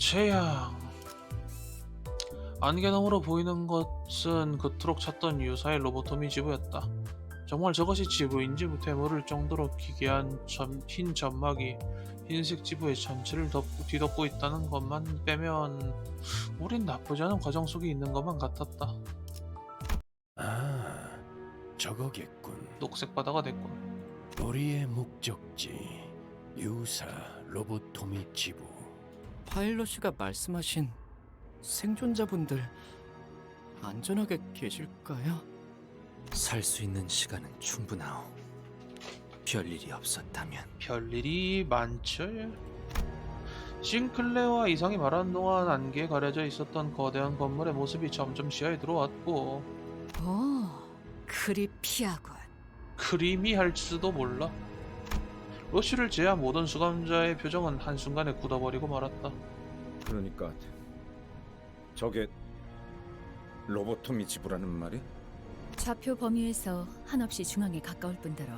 재앙. 안개 너머로 보이는 것은 그토록 찾던 유사의 로보토미 지부였다. 정말 저것이 지부인지 되물을 정도로 기괴한 흰 점막이 흰색 지부의 전체를 뒤덮고 있다는 것만 빼면 우린 나쁘지 않은 과정 속에 있는 것만 같았다. 아, 저거겠군. 녹색 바다가 됐군. 우리의 목적지 유사 로보토미 지부. 파일럿이가 말씀하신 생존자분들 안전하게 계실까요? 살 수 있는 시간은 충분하오. 별일이 없었다면. 별일이 많죠. 싱클레어와 이상이 말하는 동안 안개에 가려져 있었던 거대한 건물의 모습이 점점 시야에 들어왔고 오, 크리피하군. 크리미할 수도 몰라. 러쉬를 제외한 모든 수감자의 표정은 한순간에 굳어버리고 말았다. 그러니까 저게 로보토미 지부라는 말이? 좌표 범위에서 한없이 중앙에 가까울 뿐더러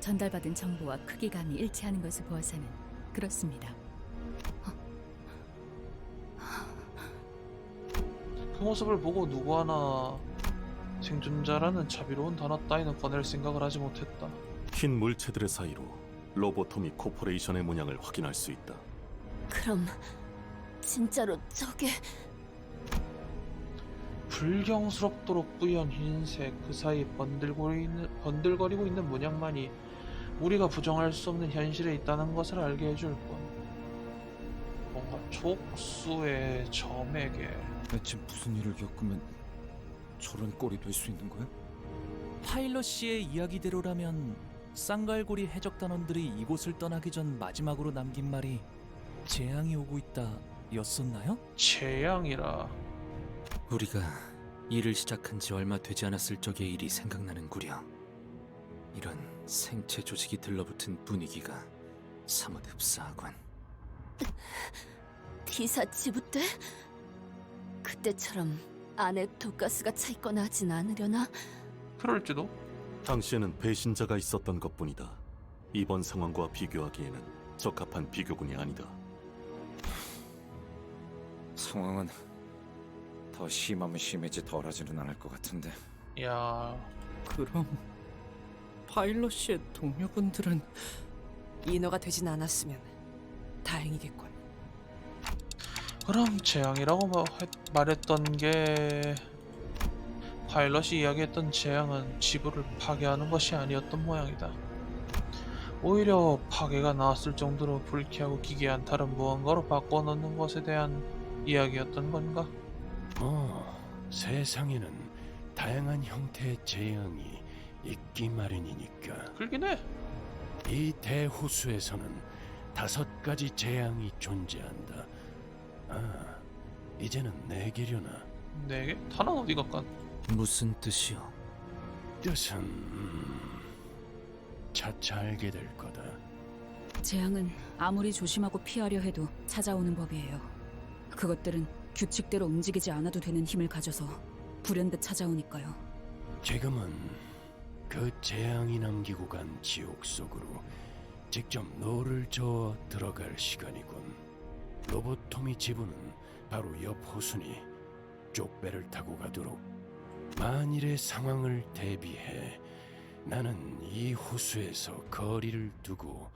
전달받은 정보와 크기감이 일치하는 것을 보아서는 그렇습니다. 그 모습을 보고 누구 하나 생존자라는 자비로운 단어 따위는 꺼낼 생각을 하지 못했다. 흰 물체들의 사이로 로보토미 코퍼레이션의 문양을 확인할 수 있다. 그럼 진짜로 저게... 불경스럽도록 뿌연 흰색 그 사이 번들거리고 있는 문양만이 우리가 부정할 수 없는 현실에 있다는 것을 알게 해줄 뿐. 뭔가 촉수의 점에게 대체 무슨 일을 겪으면 저런 꼴이 될 수 있는 거야? 파일럿 씨의 이야기대로라면 쌍갈고리 해적단원들이 이곳을 떠나기 전 마지막으로 남긴 말이 재앙이 오고 있다 였었나요? 재앙이라. 우리가 일을 시작한 지 얼마 되지 않았을 적의 일이 생각나는구려. 이런 생체 조직이 들러붙은 분위기가 사뭇 흡사하군. 기사 지부 때? 그때처럼 안에 독가스가 차 있거나 하진 않으려나? 그럴지도. 당시에는 배신자가 있었던 것뿐이다. 이번 상황과 비교하기에는 적합한 비교군이 아니다. 상황은 더 심하면 심해지 덜하지는 않을 것 같은데. 야, 그럼 파일럿의 동료분들은 인어가 되진 않았으면 다행이겠군. 그럼 재앙이라고 말했던 게 파일럿이 이야기했던 재앙은 지구를 파괴하는 것이 아니었던 모양이다. 오히려 파괴가 나왔을 정도로 불쾌하고 기괴한 다른 무언가로 바꿔놓는 것에 대한 이야기였던 건가? 세상에는 다양한 형태의 재앙이 있기 마련이니까. 그러긴 해. 이 대호수에서는 5가지 재앙이 존재한다. 아, 이제는 4개려나. 4개? 하나는 어디 갈까? 무슨 뜻이오? 뜻은 차차 알게 될 거다. 재앙은 아무리 조심하고 피하려 해도 찾아오는 법이에요. 그것들은 규칙대로 움직이지 않아도 되는 힘을 가져서 불현듯 찾아오니까요. 지금은 그 재앙이 남기고 간 지옥 속으로 직접 너를 저어 들어갈 시간이군. 로보토미 지부는 바로 옆 호수니 쪽배를 타고 가도록. 만일의 상황을 대비해 나는 이 호수에서 거리를 두고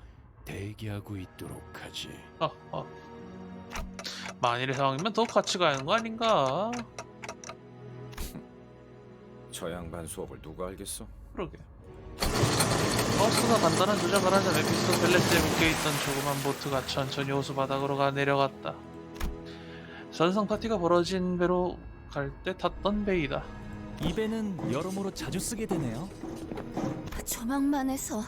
대기하고 있도록 하지. 만일의 상황이면 더 같이 가는 거 아닌가? 저 양반 수업을 누가 알겠어? 그러게. 버스가 간단한 조작을 하자 메피스토 벨렛에 묶여있던 조그만 보트가 천천히 호수 바닥으로 내려갔다. 선상 파티가 벌어진 배로 갈 때 탔던 배이다. 이 배는 여러모로 자주 쓰게 되네요. 조망만 해서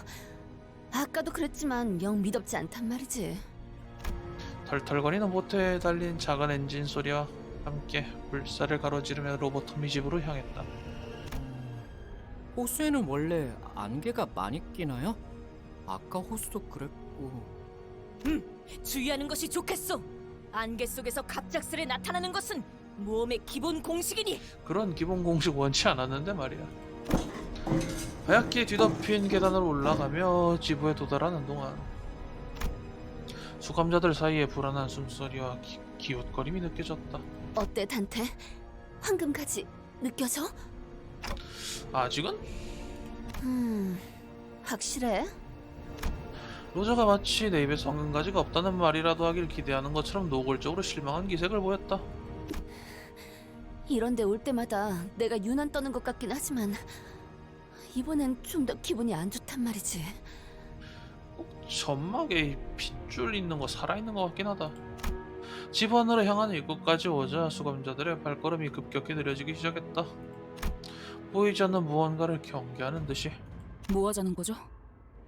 아까도 그랬지만 영 미덥지 않단 말이지. 털털거리는 보트에 달린 작은 엔진 소리와 함께 물살을 가로지르며 로보토미 집으로 향했다. 호수에는 원래 안개가 많이 끼나요? 아까 호수도 그랬고. 주의하는 것이 좋겠소. 안개 속에서 갑작스레 나타나는 것은 모험의 기본 공식이니. 그런 기본 공식 원치 않았는데 말이야. 하얗게 뒤덮인 계단을 올라가며 지부에 도달하는 동안 수감자들 사이에 불안한 숨소리와 기웃거림이 느껴졌다. 어때 단테? 황금가지 느껴져? 아직은? 확실해? 로저가 마치 내 입에서 황금가지가 없다는 말이라도 하길 기대하는 것처럼 노골적으로 실망한 기색을 보였다. 이런데 올 때마다 내가 유난 떠는 것 같긴 하지만 이번엔 좀 더 기분이 안 좋단 말이지. 점막에 핏줄 있는 거 살아있는 것 같긴 하다. 집 안으로 향하는 입구까지 오자 수감자들의 발걸음이 급격히 느려지기 시작했다. 보이지 않는 무언가를 경계하는 듯이. 뭐 하자는 거죠?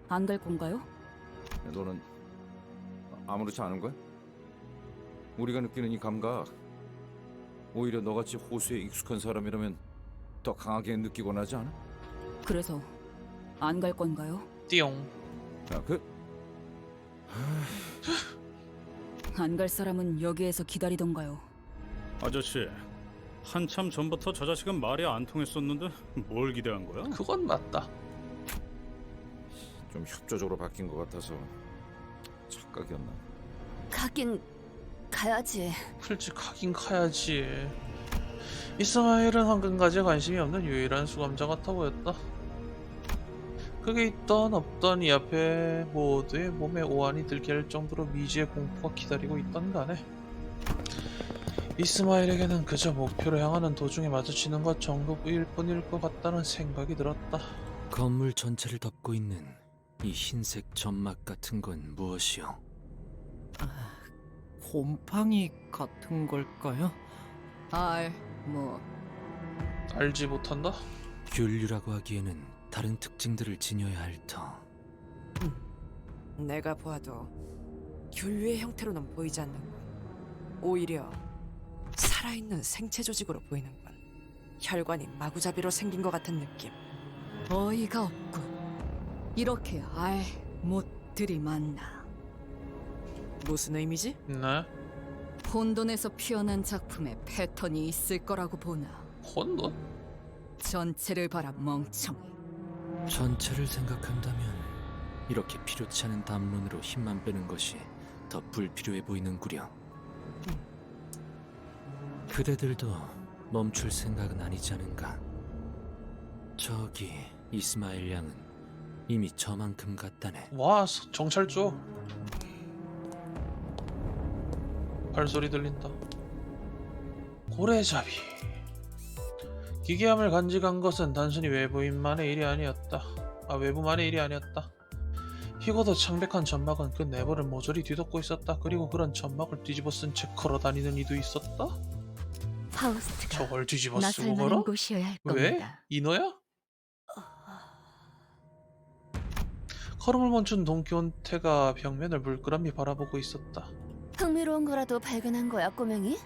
안 갈 건가요? 너는 아무렇지 않은 거야? 우리가 느끼는 이 감각 오히려 너같이 호수에 익숙한 사람이라면 더 강하게 느끼곤 하지 않아? 그래서 안 갈 건가요? 띠용. 야, 안 갈 사람은 여기에서 기다리던가요. 아저씨, 한참 전부터 저 자식은 말이 안 통했었는데 뭘 기대한 거야? 그건 맞다. 좀 협조적으로 바뀐 것 같아서 착각이었나? 가긴 가야지. 풀지 가긴 가야지. 이스마일은 황금가지에 관심이 없는 유일한 수감자 같아 보였다. 그게 있던 없던 이 앞에 모두의 몸에 오한이 들게 할 정도로 미지의 공포가 기다리고 있던 간에 이스마일에게는 그저 목표를 향하는 도중에 마주치는 것 정도일 뿐일 것 같다는 생각이 들었다. 건물 전체를 덮고 있는 이 흰색 점막 같은 건 무엇이요? 곰팡이 같은 걸까요? 뭐 알지 못한다? 균류라고 하기에는 다른 특징들을 지녀야 할 터. 내가 보아도 균류의 형태로는 보이지 않는군. 오히려 살아있는 생체 조직으로 보이는군. 혈관이 마구잡이로 생긴 것 같은 느낌. 어이가 없고 이렇게 못들이 많나. 무슨 의미지? 네? 혼돈에서 피어난 작품에 패턴이 있을 거라고 보나. 혼돈? 전체를 봐라 멍청이. 전체를 생각한다면 이렇게 필요치 않은 담론으로 힘만 빼는 것이 더 불필요해 보이는구려. 그대들도 멈출 생각은 아니지 않은가? 저기 이스마일 양은 이미 저만큼 갔다네. 와, 정찰조. 발소리 들린다. 고래잡이. 기괴함을 간직한 것은 단순히 외부인만의 일이 아니었다. 외부만의 일이 아니었다. 희고도 창백한 점막은 그 내부를 모조리 뒤덮고 있었다. 그리고 그런 점막을 뒤집어 쓴 채 걸어다니는 이도 있었다. 파우스트가 저걸 뒤집어 나설 쓰고 만한 걸어? 곳이어야 할 왜? 겁니다. 인어야? 걸음을 멈춘 돈키호테가 벽면을 물끄러미 바라보고 있었다. 흥미로운 거라도 발견한 거야, 꼬맹이?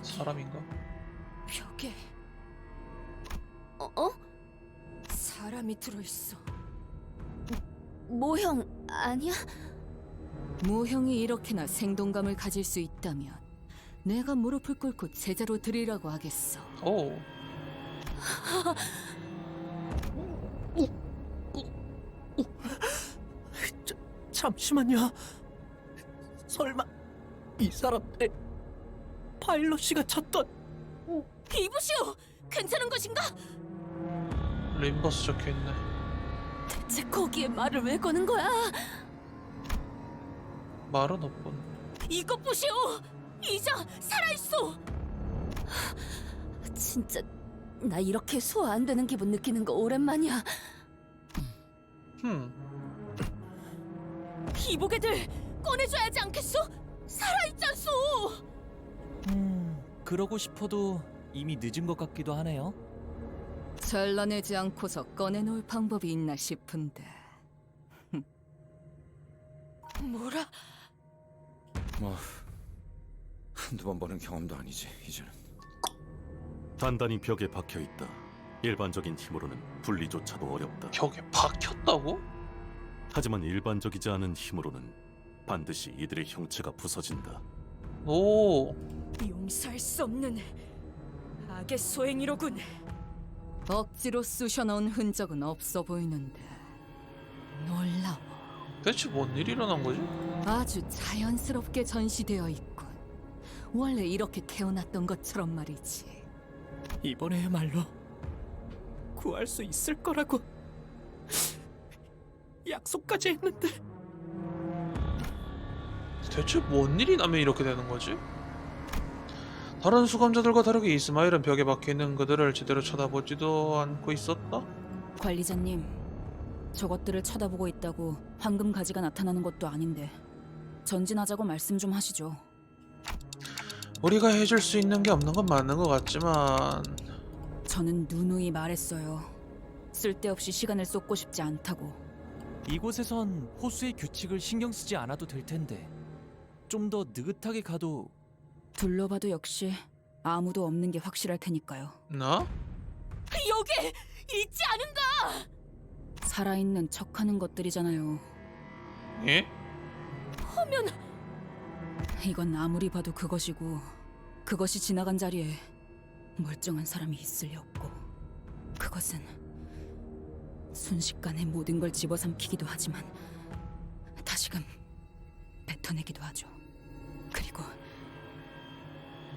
사람인가? 벽에 어? 사람이 들어있어. 모형 아니야? 모형이 이렇게나 생동감을 가질 수 있다면 내가 무릎을 꿇고 제자로 드리라고 하겠어. 오. 잠시만요. 설마 이 사람들 파일럿이가 찾던 이보시오! 괜찮은 것인가? 림버스 적혀있네. 대체 거기에 말을 왜 거는 거야? 말은 없군. 이것 보시오! 이자 살아있어! 진짜 나 이렇게 소화 안 되는 기분 느끼는 거 오랜만이야. 이보게들 꺼내줘야 하지 않겠소? 살아있잖소! 그러고 싶어도 이미 늦은 것 같기도 하네요. 잘라내지 않고서 꺼내놓을 방법이 있나 싶은데. 뭐라? 뭐 한두 번 보는 경험도 아니지 이제는. 단단히 벽에 박혀 있다. 일반적인 힘으로는 분리조차도 어렵다. 벽에 박혔다고? 하지만 일반적이지 않은 힘으로는 반드시 이들의 형체가 부서진다. 오. 용서할 수 없는 악의 소행이로군. 억지로 쑤셔넣은 흔적은 없어 보이는데 놀라워. 대체 뭔 일이 일어난 거지? 아주 자연스럽게 전시되어 있군. 원래 이렇게 태어났던 것처럼 말이지. 이번에야말로 구할 수 있을 거라고 약속까지 했는데. 대체 뭔 일이 나면 이렇게 되는 거지? 다른 수감자들과 다르게 이스마일은 벽에 박혀있는 그들을 제대로 쳐다보지도 않고 있었다? 관리자님, 저것들을 쳐다보고 있다고 황금 가지가 나타나는 것도 아닌데 전진하자고 말씀 좀 하시죠. 우리가 해줄 수 있는 게 없는 건 맞는 것 같지만 저는 누누이 말했어요. 쓸데없이 시간을 쏟고 싶지 않다고. 이곳에선 호수의 규칙을 신경 쓰지 않아도 될 텐데 좀 더 느긋하게 가도. 둘러봐도 역시 아무도 없는 게 확실할 테니까요. 나? 여기 있지 않은가? 살아있는 척하는 것들이잖아요. 예? 하면 이건 아무리 봐도 그것이고 그것이 지나간 자리에 멀쩡한 사람이 있을 리 없고 그것은 순식간에 모든 걸 집어삼키기도 하지만 다시금 뱉어내기도 하죠. 그리고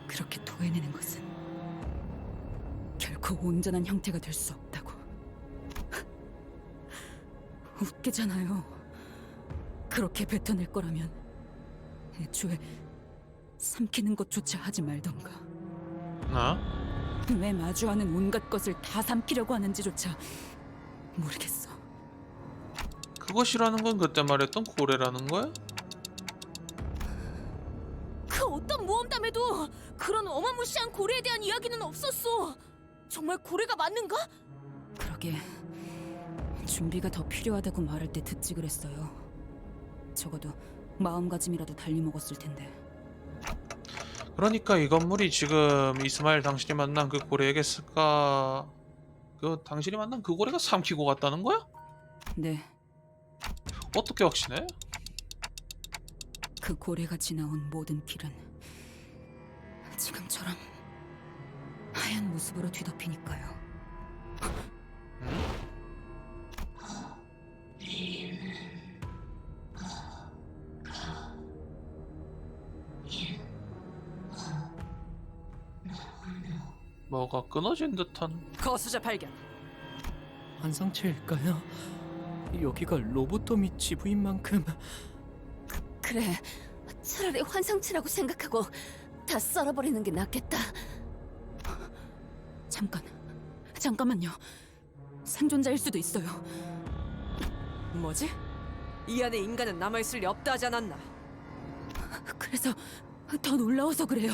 그렇게 토해내는 것은 결코 온전한 형태가 될 수 없다고. 웃기잖아요. 그렇게 뱉어낼 거라면 애초에 삼키는 것조차 하지 말던가. 나? 왜 마주하는 온갖 것을 다 삼키려고 하는지조차 모르겠어. 그것이라는 건 그때 말했던 고래라는 거야? 그 어떤 모험담에도 그런 어마무시한 고래에 대한 이야기는 없었어. 정말 고래가 맞는가? 그러게 준비가 더 필요하다고 말할 때 듣지 그랬어요. 적어도 마음가짐이라도 달리 먹었을 텐데. 그러니까 이 건물이 지금 이스마일 당신이 만난 그 고래에게 쓸까... 당신이 만난 그 고래가 삼키고 갔다는 거야? 네, 어떻게 확신해? 그 고래가 지나온 모든 길은 지금처럼 하얀 모습으로 뒤덮이니까요. 뭐가 끊어진 듯한... 거수자 발견. 환상체일까요? 여기가 로보토미 지부인 만큼. 그래, 차라리 환상체라고 생각하고 다 썰어버리는 게 낫겠다. 잠깐만요. 생존자일 수도 있어요. 뭐지? 이 안에 인간은 남아있을 리 없다 하지 않았나? 그래서 더 놀라워서 그래요.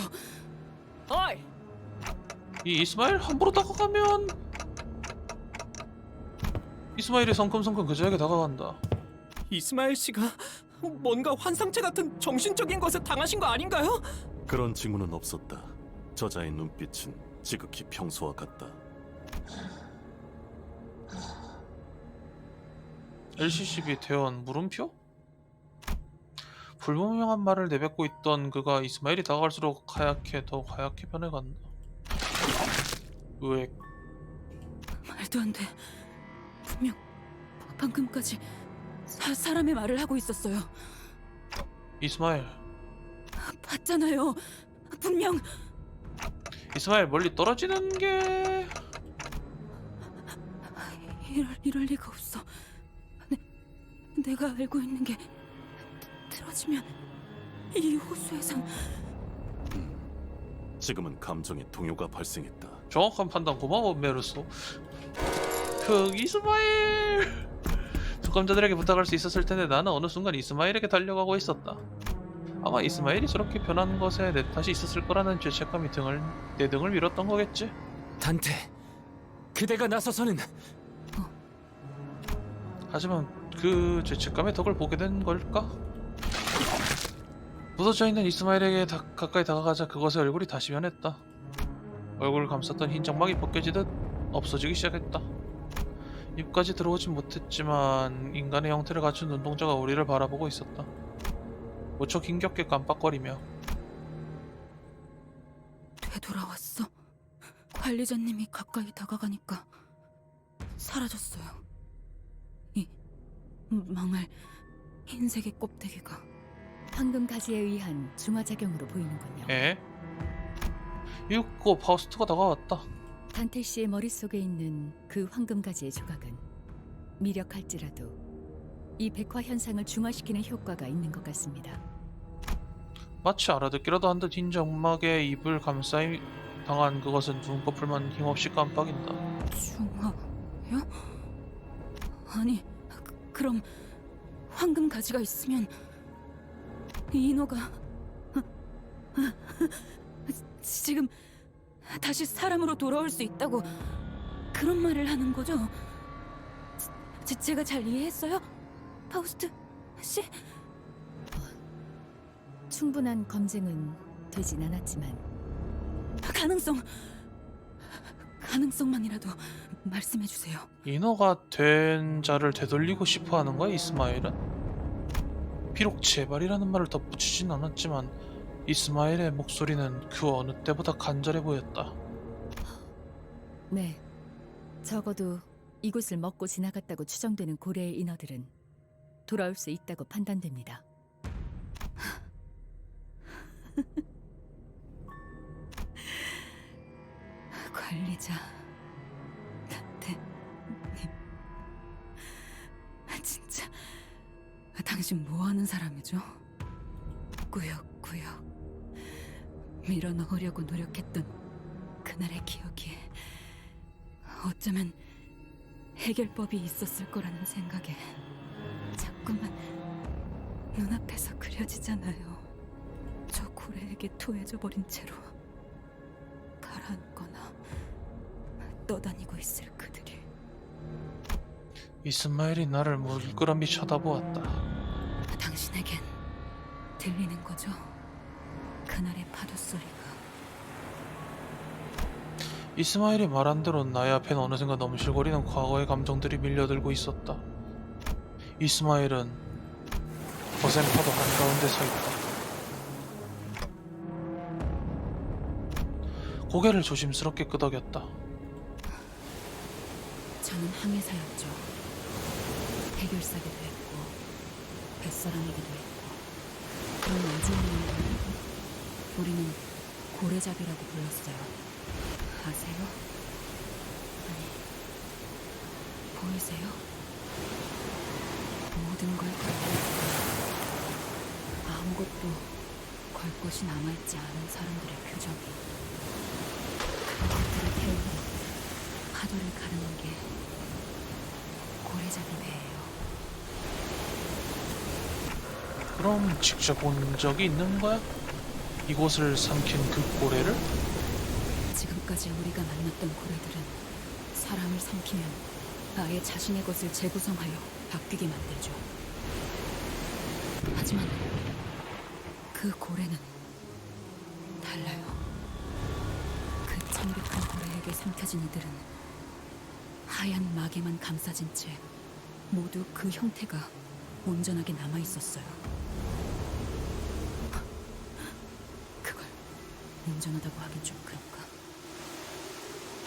어이! 이 이스마일 함부로 다가가면... 이스마일이 성큼성큼 그자에게 다가간다. 이스마일 씨가 뭔가 환상체 같은 정신적인 것에 당하신 거 아닌가요? 그런 징후는 없었다. 저자의 눈빛은 지극히 평소와 같다. LCCB 대원 물음표? 불분명한 말을 내뱉고 있던 그가 이스마일이 다가갈수록 더 하얗게 변해간다. 으액. 말도 안 돼. 분명 방금까지 사람의 말을 하고 있었어요. 이스마일. 봤잖아요. 분명. 이스마일 멀리 떨어지는 게... 이럴 리가 없어. 내가 알고 있는 게 틀어지면 이 호수에선... 지금은 감정의 동요가 발생했다. 정확한 판단 고마워 메르소. 이스마일! 수감자들에게 부탁할 수 있었을 텐데 나는 어느 순간 이스마일에게 달려가고 있었다. 아마 이스마일이 저렇게 변한 것에 내 탓이 있었을 거라는 죄책감이 내 등을 밀었던 거겠지? 단테, 그대가 나서서는 하지만 그 죄책감의 덕을 보게 된 걸까? 부서져 있는 이스마일에게 가까이 다가가자 그것의 얼굴이 다시 변했다. 얼굴을 감쌌던 흰 점막이 벗겨지듯 없어지기 시작했다. 입까지 들어오진 못했지만 인간의 형태를 갖춘 눈동자가 우리를 바라보고 있었다. 무척 힘겹게 깜빡거리며. 되돌아왔어. 관리자님이 가까이 다가가니까 사라졌어요. 이 망할 흰색의 껍데기가. 황금 가지에 의한 중화작용으로 보이는군요. 에? 읽고 파우스트가 다가왔다. 단테 씨의 머릿속에 있는 그 황금 가지의 조각은 미력할지라도 이 백화 현상을 중화시키는 효과가 있는 것 같습니다. 마치 알아듣기라도 한 듯 흰 점막에 입을 감싸임 당한 그것은 눈꺼풀만 힘없이 깜빡인다. 중화요? 아니, 그럼 황금 가지가 있으면 인어가 지금 다시 사람으로 돌아올 수 있다고 그런 말을 하는 거죠? 제가 잘 이해했어요? 파우스트 씨? 충분한 검증은 되진 않았지만 가능성만이라도 말씀해 주세요. 인어가 된 자를 되돌리고 싶어 하는 거야, 이스마엘은? 비록 제발이라는 말을 덧붙이진 않았지만 이스마엘의 목소리는 그 어느 때보다 간절해 보였다. 네, 적어도 이곳을 먹고 지나갔다고 추정되는 고래의 인어들은 돌아올 수 있다고 판단됩니다. 관리자 단테님, 진짜 당신 뭐 하는 사람이죠? 꾸역꾸역 밀어넣으려고 노력했던 그날의 기억이 어쩌면 해결법이 있었을 거라는 생각에 자꾸만 눈앞에서 그려지잖아요. 저 고래에게 토해져 버린 채로 가라앉거나 떠다니고 있을 그들이. 이스마엘이 나를 물끄러미 쳐다보았다. 당신에겐 들리는 거죠? 그날의 파도 소리가. 이스마엘이 말한 대로 나의 앞엔 어느샌가 넘실거리는 과거의 감정들이 밀려들고 있었다. 이스마엘은 거센 파도 한가운데 서 있다. 고개를 조심스럽게 끄덕였다. 저는 항해사였죠. 해결사기도 했고 뱃사람이기도 했고 그런 언제였는데 우리는 고래잡이라고 불렀어요. 아세요? 아니, 보이세요? 모든 걸 걸고 아무것도 걸 것이 남아있지 않은 사람들의 표정이. 그것들을 태우고 파도를 가르는 게 고래잡이 배예요. 그럼 직접 본 적이 있는 거야? 이곳을 삼킨 그 고래를? 지금까지 우리가 만났던 고래들은 사람을 삼키면 아예 자신의 것을 재구성하여 바뀌게 만들죠. 하지만 그 고래는 달라요. 그 창백한 고래에게 삼켜진 이들은 하얀 막에만 감싸진 채 모두 그 형태가 온전하게 남아있었어요. 그걸 온전하다고 하긴 좀 그런가.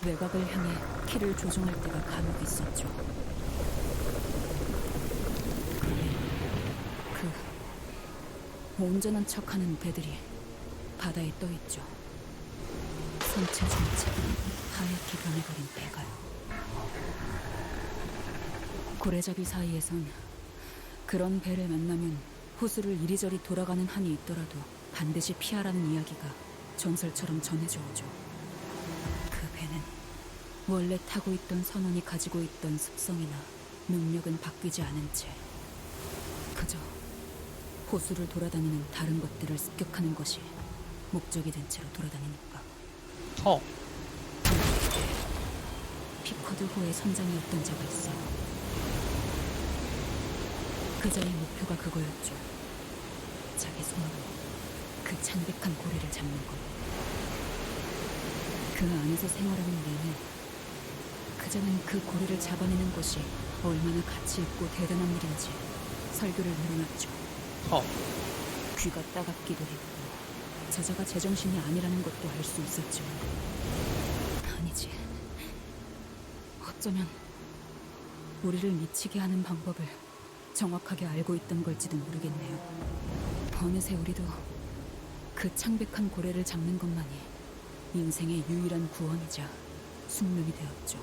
외곽을 향해 키를 조종할 때가 간혹 있었죠. 그 온전한 척하는 배들이 바다에 떠있죠. 선체 전체가 하얗게 변해버린 배가요. 고래잡이 사이에선 그런 배를 만나면 호수를 이리저리 돌아가는 한이 있더라도 반드시 피하라는 이야기가 전설처럼 전해져 오죠. 그 배는 원래 타고 있던 선원이 가지고 있던 습성이나 능력은 바뀌지 않은 채 그저 호수를 돌아다니는 다른 것들을 습격하는 것이 목적이 된 채로 돌아다니니까. 피커드호의 선장이었던 자가 있어요. 그자의 목표가 그거였죠. 자기 손으로 그 창백한 고래를 잡는 것. 그 안에서 생활하는 내내 그자는 그 고래를 잡아내는 것이 얼마나 가치 있고 대단한 일인지 설교를 늘어놨죠. 귀가 따갑기도 했고 저자가 제정신이 아니라는 것도 알 수 있었죠. 아니지. 어쩌면 우리를 미치게 하는 방법을 정확하게 알고 있던 걸지도 모르겠네요. 어느새 우리도 그 창백한 고래를 잡는 것만이 인생의 유일한 구원이자 숙명이 되었죠.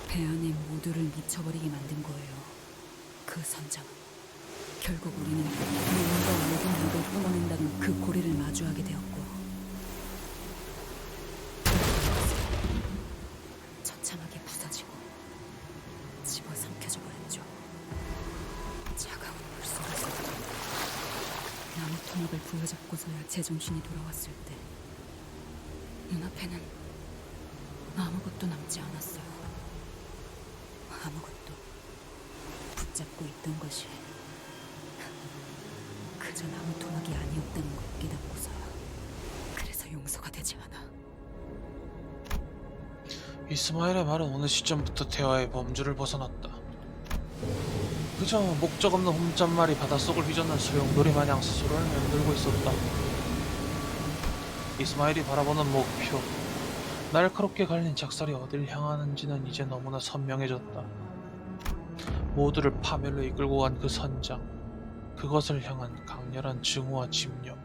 배 안에 모두를 미쳐버리게 만든 거예요. 그 선장은. 결국 우리는 누군가 모든 목을 뿜어낸다는 그 고래를 마주하게 되었고, 처참하게 부서지고 집어삼켜져 버렸죠. 차가운 물속에서 나무 토막을 부여잡고서야 제정신이 돌아왔을 때 눈앞에는 아무것도 남지 않았어요. 아무것도. 붙잡고 있던 것이 그저 나무 토막이 아니었다는 걸 깨닫고서야. 그래서 용서가 되지 않아. 이스마일의 말은 어느 시점부터 대화의 범주를 벗어났다. 그저 목적 없는 홈짠말이 바닷속을 휘젓는 소용돌이 마냥 스스로를 맴돌고 있었다. 이스마일이 바라보는 목표, 날카롭게 갈린 작살이 어딜 향하는지는 이제 너무나 선명해졌다. 모두를 파멸로 이끌고 간 그 선장, 그것을 향한 강렬한 증오와 집념.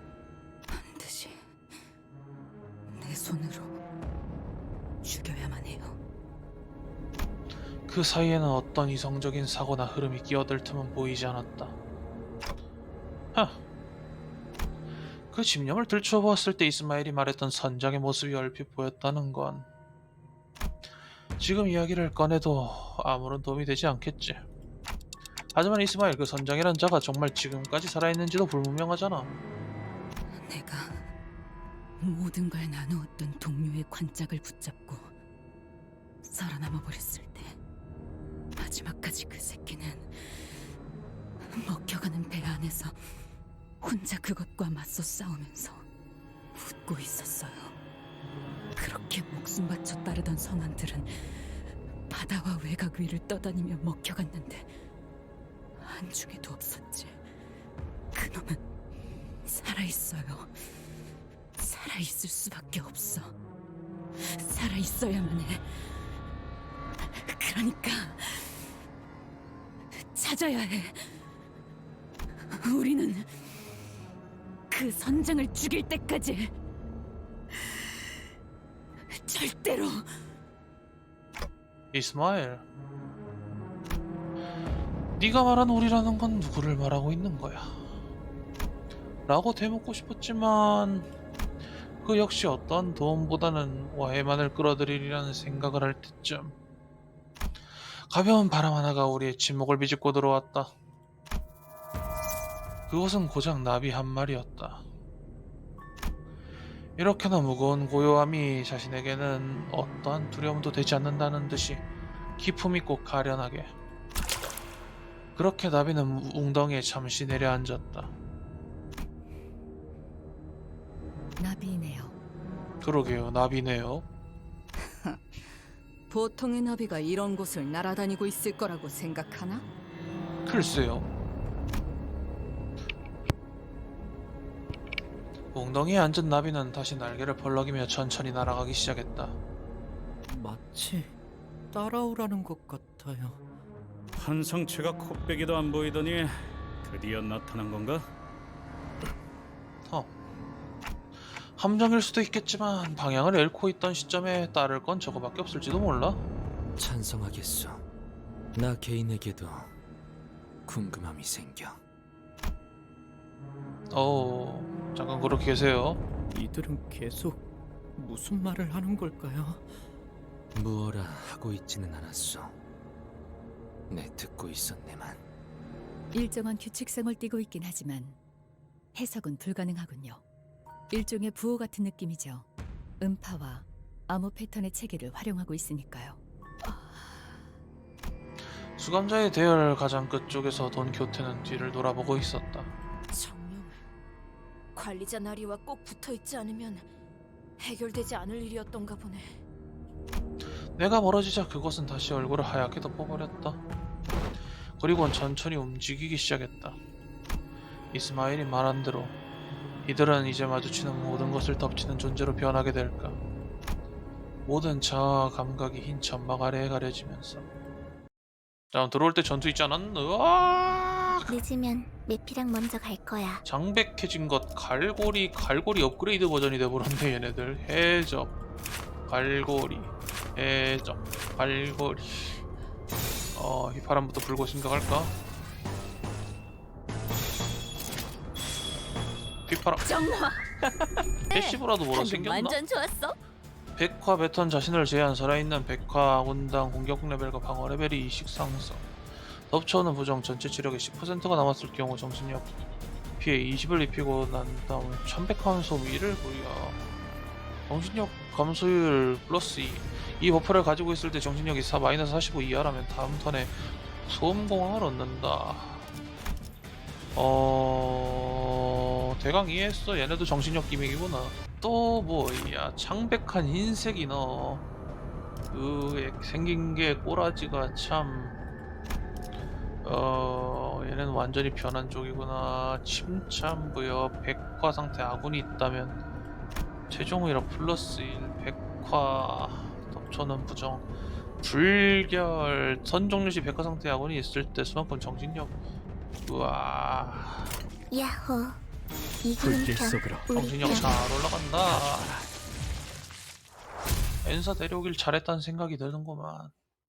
반드시 내 손으로 죽여야만 해요. 그 사이에는 어떤 이성적인 사고나 흐름이 끼어들 틈은 보이지 않았다. 그 집념을 들춰보았을 때 이스마일이 말했던 선장의 모습이 얼핏 보였다는 건 지금 이야기를 꺼내도 아무런 도움이 되지 않겠지. 하지만 이스마일, 그 선장이란 자가 정말 지금까지 살아있는지도 불분명하잖아. 내가 모든 걸 나누었던 동료의 관짝을 붙잡고 살아남아 버렸을 때 마지막까지 그 새끼는 먹혀가는 배 안에서 혼자 그것과 맞서 싸우면서 웃고 있었어요. 그렇게 목숨 바쳐 따르던 선원들은 바다와 외곽 위를 떠다니며 먹혀갔는데 한중에도 없었지. 그놈은 살아있어요. 살아있을 수밖에 없어. 살아있어야만 해. 그러니까 찾아야 해. 우리는 그 선장을 죽일 때까지 절대로. 이스마일, 네가 말한 우리라는 건 누구를 말하고 있는 거야? 라고 되묻고 싶었지만 그 역시 어떠한 도움보다는 오해만을 끌어들이리라는 생각을 할 때쯤 가벼운 바람 하나가 우리의 침묵을 비집고 들어왔다. 그것은 고작 나비 한 마리였다. 이렇게나 무거운 고요함이 자신에게는 어떠한 두려움도 되지 않는다는 듯이 기품 있고 가련하게, 그렇게 나비는 웅덩이에 잠시 내려앉았다. 나비네요. 그러게요, 나비네요. 보통의 나비가 이런 곳을 날아다니고 있을 거라고 생각하나? 글쎄요. 웅덩이에 앉은 나비는 다시 날개를 벌럭이며 천천히 날아가기 시작했다. 마치 따라오라는 것 같아요. 환상체가 코빼기도 안 보이더니 드디어 나타난 건가? 함정일 수도 있겠지만 방향을 잃고 있던 시점에 따를 건 저거밖에 없을지도 몰라. 찬성하겠소. 나 개인에게도 궁금함이 생겨. 잠깐 그렇게 계세요. 이들은 계속 무슨 말을 하는 걸까요? 무어라 하고 있지는 않았소. 내 듣고 있었네만. 일정한 규칙성을 띠고 있긴 하지만 해석은 불가능하군요. 일종의 부호 같은 느낌이죠. 음파와 암호 패턴의 체계를 활용하고 있으니까요. 수감자의 대열 가장 끝쪽에서 돈 교태는 뒤를 돌아보고 있었다. 정령, 관리자 나리와 꼭 붙어있지 않으면 해결되지 않을 일이었던가 보네. 내가 멀어지자 그것은 다시 얼굴을 하얗게 덮어버렸다. 그리고는 천천히 움직이기 시작했다. 이스마일이 말한 대로 이들은 이제 마주치는 모든 것을 덮치는 존재로 변하게 될까. 모든 자아 감각이 흰 점막 아래에 가려지면서. 자, 들어올 때 전투 있지 않았나? 으아! 늦으면 메피랑 먼저 갈 거야. 장백해진 것 갈고리 업그레이드 버전이 돼버렸네 얘네들. 해적 갈고리 해적 갈고리. 휘파람부터 불고 생각할까? 휘파람 정화. 패시브라도 뭐로 방금 생겼나? 완전 좋았어. 백화 패턴 자신을 제한. 살아있는 백화 군당 공격 레벨과 방어 레벨이 2씩 상승. 덮쳐오는 부정 전체 치력의 10%가 남았을 경우 정신력 피해 20을 입히고 난 다음 1100 소비를 부여. 정신력 감소율 플러스 2. 이 버프를 가지고 있을 때 정신력이 마이너스 45 이하라면 다음 턴에 소음공항을 얻는다. 대강 이해했어. 얘네도 정신력 기믹이구나. 또 뭐야, 창백한 흰색이 너. 생긴 게 꼬라지가 참. 얘네는 완전히 변한 쪽이구나. 침참부여. 백화 상태 아군이 있다면 최종이라 플러스 1. 백화 덮쳐는 부정 불결. 선종류 시 백화 상태 아군이 있을 때 수만큼 정신력. 우와, 야호. 이기는 편. 정신력 잘 올라간다. 엔사 데려오길 잘했다는 생각이 드는구만.